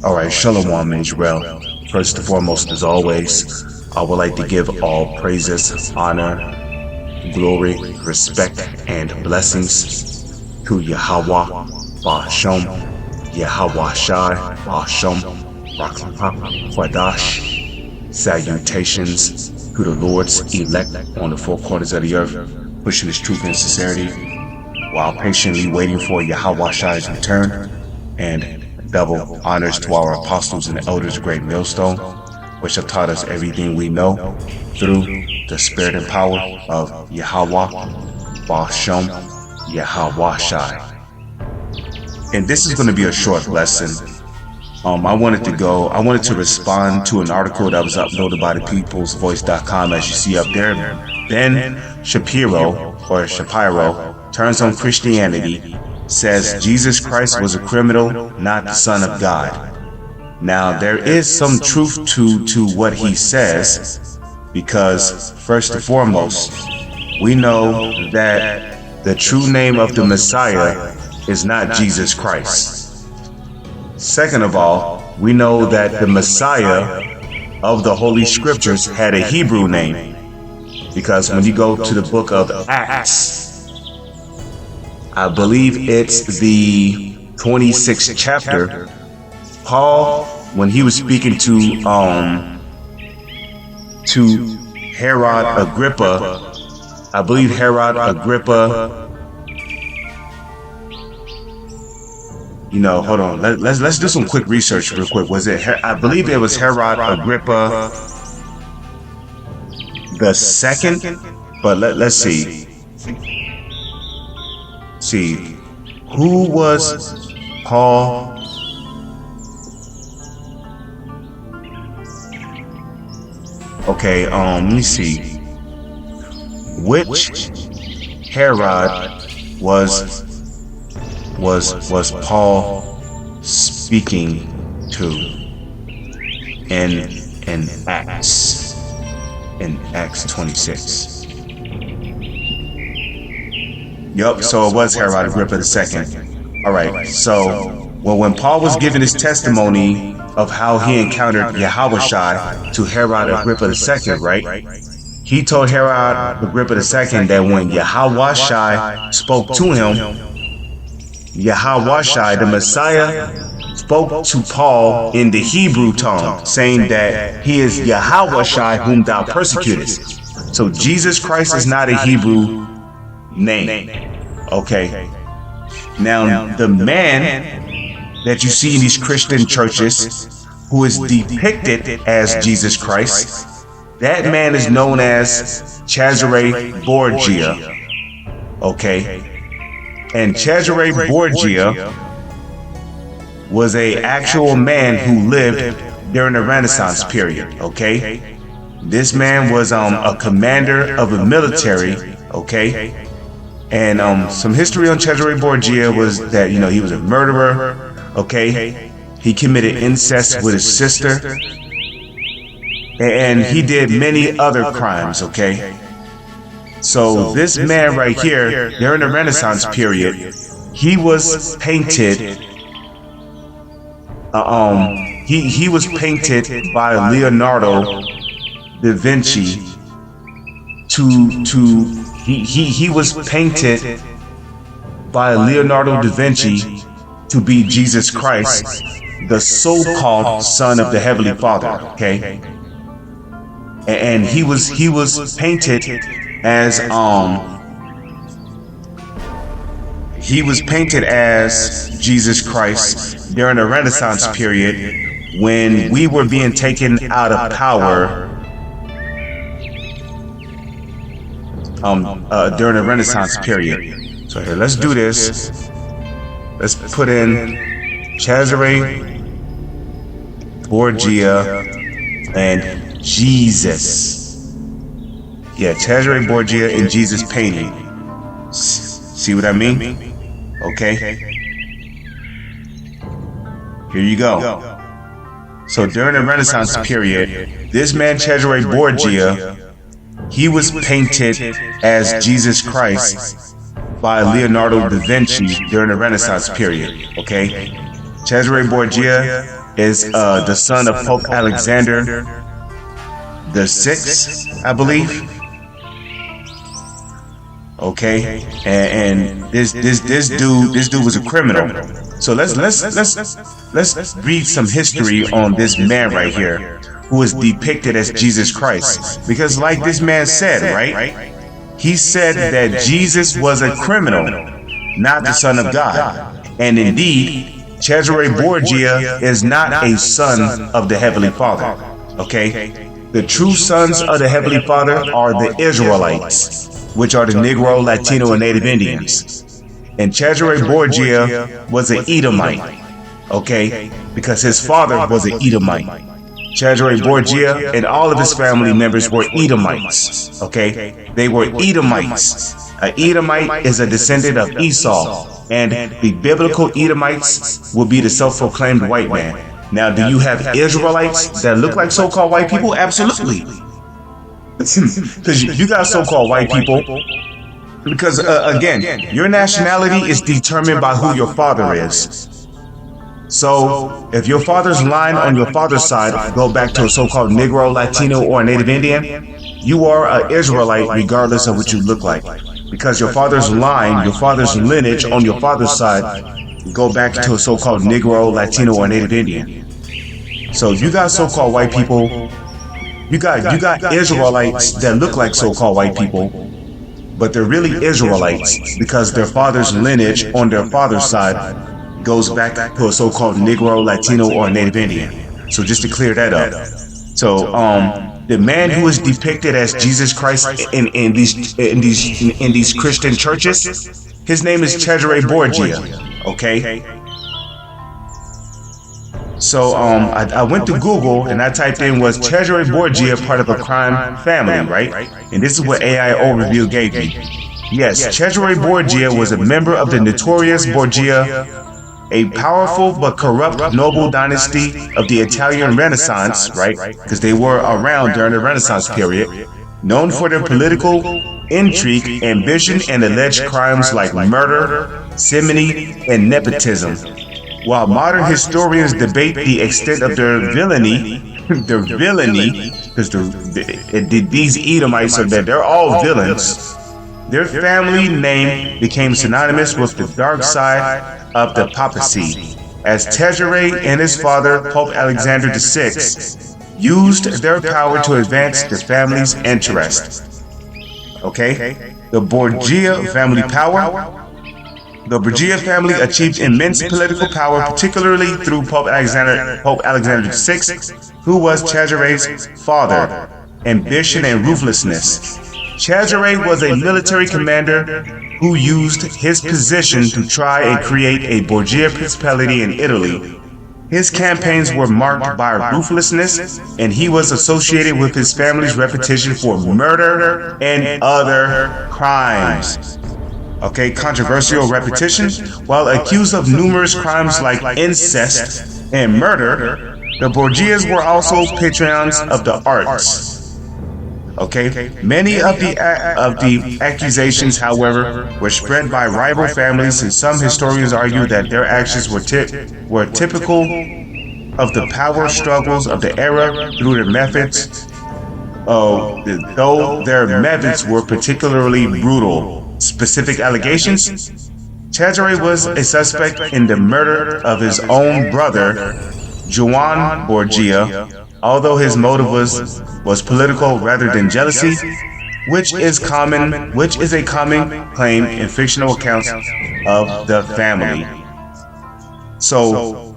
Alright, Shalom Israel. First and foremost, as always, I would like to give all praises, honor, glory, respect, and blessings to Yahweh, Ba'Shem, Yahawashi, Ba'Shem, Rakha, Kwadash. Salutations to the Lord's elect on the four corners of the earth, pushing his truth and sincerity, while patiently waiting for Yahawashi's return, and double honors to our apostles and elders of Great Millstone, which have taught us everything we know through the spirit and power of Yahweh, Ba'Shem, Yahawashi. And this is going to be a short lesson. I wanted to respond to an article that was uploaded by thepeoplesvoice.com, as you see up there. Ben Shapiro turns on Christianity, says Jesus Christ was a criminal, not the Son of God. Now, there is some truth to what he says, because first and foremost, we know that the true name of the Messiah is not Jesus Christ. Second of all, we know that the Messiah of the Holy Scriptures had a Hebrew name, because when you go to the book of Acts, I believe it's the 26th chapter, Paul, when he was speaking to Herod Agrippa, I believe Herod Agrippa, hold on, let's do some quick research real quick. I believe it was Herod Agrippa the second, but let's see. Who was Paul? Okay, let me see. Which Herod was Paul speaking to in Acts 26? Yup, so it was Herod Agrippa II. Alright, so when Paul was giving his testimony of how he encountered Yahawashi to Herod Agrippa II, right? He told Herod Agrippa II that when Yahawashi spoke to him, Yahawashi, the Messiah, spoke to Paul in the Hebrew tongue, saying that he is Yahawashi whom thou persecutest. So Jesus Christ is not a Hebrew name. Okay. Now, the man that you see in these Christian churches who is depicted as Jesus Christ, that man is known as Cesare Borgia. Okay. And Cesare Borgia was an actual man who lived during the Renaissance period. Okay. This man was a commander of the military. Okay. And some history on Cesare Borgia was that, he was a murderer. Okay. He committed incest with his sister. And he did many other crimes. Okay. So this man right here, during the Renaissance period, he was painted he was painted by Leonardo da Vinci he was painted by Leonardo da Vinci to be Jesus Christ, the so-called Son of the Heavenly Father. Okay, and he was painted as Jesus Christ during the Renaissance period, when we were being taken out of power during the Renaissance period. So here, let's do this. Let's put in Cesare Borgia and Jesus. Yeah, Cesare Borgia and Jesus painting. See what I mean? Okay. Here you go. So during the Renaissance period, this man Cesare Borgia, he was painted as Jesus Christ by Leonardo da Vinci during the Renaissance period. Okay. Cesare Borgia is the son of Pope Alexander the Sixth, I believe. Okay, and this dude was a criminal. So let's read some history on this man right here, who is depicted as Jesus Christ. Because like this man said, right? He said that Jesus was a criminal, not the Son of God. And indeed, Cesare Borgia is not a son of the Heavenly Father. Okay, the true sons of the Heavenly Father are the Israelites, which are the Negro, Latino, and Native Indians. And Cesare Borgia was an Edomite, okay, because his father was an Edomite. Cesare Borgia and all of his family members were Edomites, okay? They were Edomites. An Edomite is a descendant of Esau, and the biblical Edomites will be the self-proclaimed white man. Now, do you have Israelites that look like so-called white people? Absolutely. Because you got so-called white people. Because, again, your nationality is determined by who your father is. So, if your father's line on your father's side go back to a so-called Negro, Latino, or Native Indian, you are an Israelite regardless of what you look like. Because your father's line, your father's lineage on your father's side go back to a so-called Negro, Latino, or Native Indian. So you got so-called white people. You got Israelites that look like so-called white people, but they're really Israelites because their father's lineage on their father's side goes back to a so-called Negro, Latino, or Native Indian. So just to clear that up. So the man who is depicted as Jesus Christ in these Christian churches, his name is Cesare Borgia. Okay. So I went to Google and I typed in, was Cesare Borgia part of a crime family, right? And this is what AI overview gave me. Yes, Cesare Borgia was a member of the notorious Borgia, a powerful but corrupt noble dynasty of the Italian Renaissance, right? Because they were around during the Renaissance period, known for their political intrigue, ambition, and alleged crimes like murder, simony, and nepotism. While modern historians debate the extent of their villainy, because these Edomites are that they're all villains, their family name became synonymous with the dark side of the papacy, as Cesare and his father, Pope Alexander VI, used their power to advance the family's interest. Okay? The Borgia family power. The Borgia family achieved immense political power, particularly through Pope Alexander VI, who was Cesare's father. Ambition and ruthlessness. Cesare was a military commander who used his position to try and create a Borgia principality in Italy. His campaigns were marked by ruthlessness, and he was associated with his family's reputation for murder and other crimes. Okay, controversial repetition. While accused of numerous crimes like incest and murder, the Borgias were also patrons of the arts. Okay, many of the accusations, however, were spread by rival families, and some historians argue that their actions were typical of the power struggles of the era through the methods, though their methods were particularly brutal. Specific allegations: Cesare was a suspect in the murder of his own brother, Juan Borgia, although his motive was political rather than jealousy, which is a common claim in fictional accounts of the family. So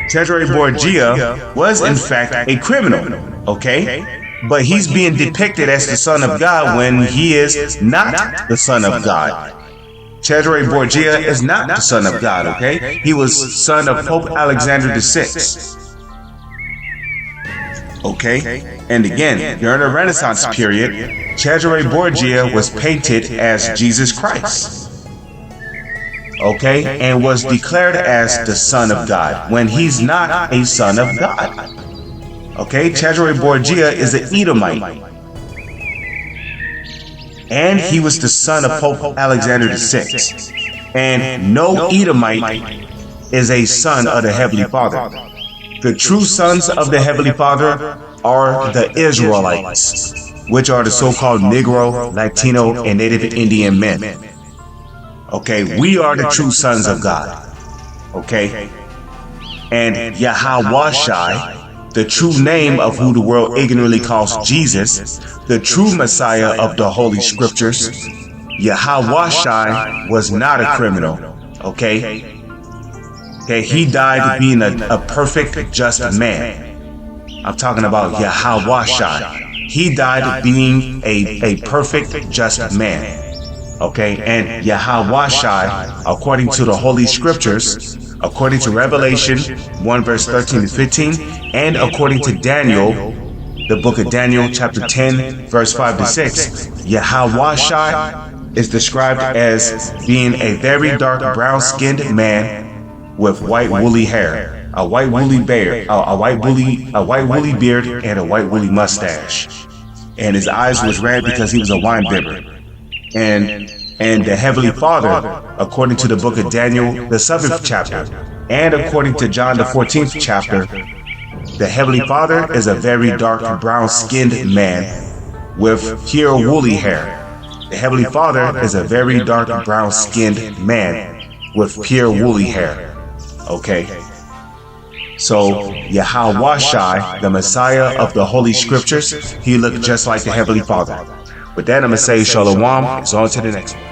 Cesare Borgia was in fact a criminal, okay? But he's being depicted as the son of God when he is not the son of God. Cesare Borgia is not the son of God, okay? He was son of Pope Alexander VI. Okay? And again, during the Renaissance period, Cesare Borgia was painted as Jesus Christ. Okay? And was declared as the son of God when he's not a son of God. Okay? Cesare Borgia is an Edomite. And he was the son of Pope Alexander VI. And no Edomite is a son of the Heavenly Father. The true sons of the Heavenly Father are the Israelites, which are the so-called Negro, Latino, and Native Indian men. Okay, we are the true sons of God. Okay? And Yahawashi, the true name of who the world ignorantly calls Jesus, the true Messiah of the Holy Scriptures, Yahawashi was not a criminal, okay? Okay, he died being a perfect, just man. I'm talking about Yahawashi. He died being a perfect, just man. Okay, and Yahawashi, according to the Holy Scriptures, according to Revelation 1 verse 13 to 15, and according to Daniel, the book of Daniel chapter 10 verse 5 to 6, Yahawashi is described as being a very dark brown-skinned man with white woolly hair, a white woolly beard, a white woolly beard, and a white woolly mustache. And his eyes was red because he was a wine bibber. And the Heavenly Father, according to the book of Daniel, the 7th chapter, and according to John, the 14th chapter, the Heavenly Father is a very dark brown-skinned man with pure woolly hair. The Heavenly Father is a very dark brown-skinned man with pure woolly hair. Okay. So Yahawashi, the Messiah of the Holy Scriptures, he looked just like the Heavenly Father. With that, I'm going to say shalom. It's on to the next one.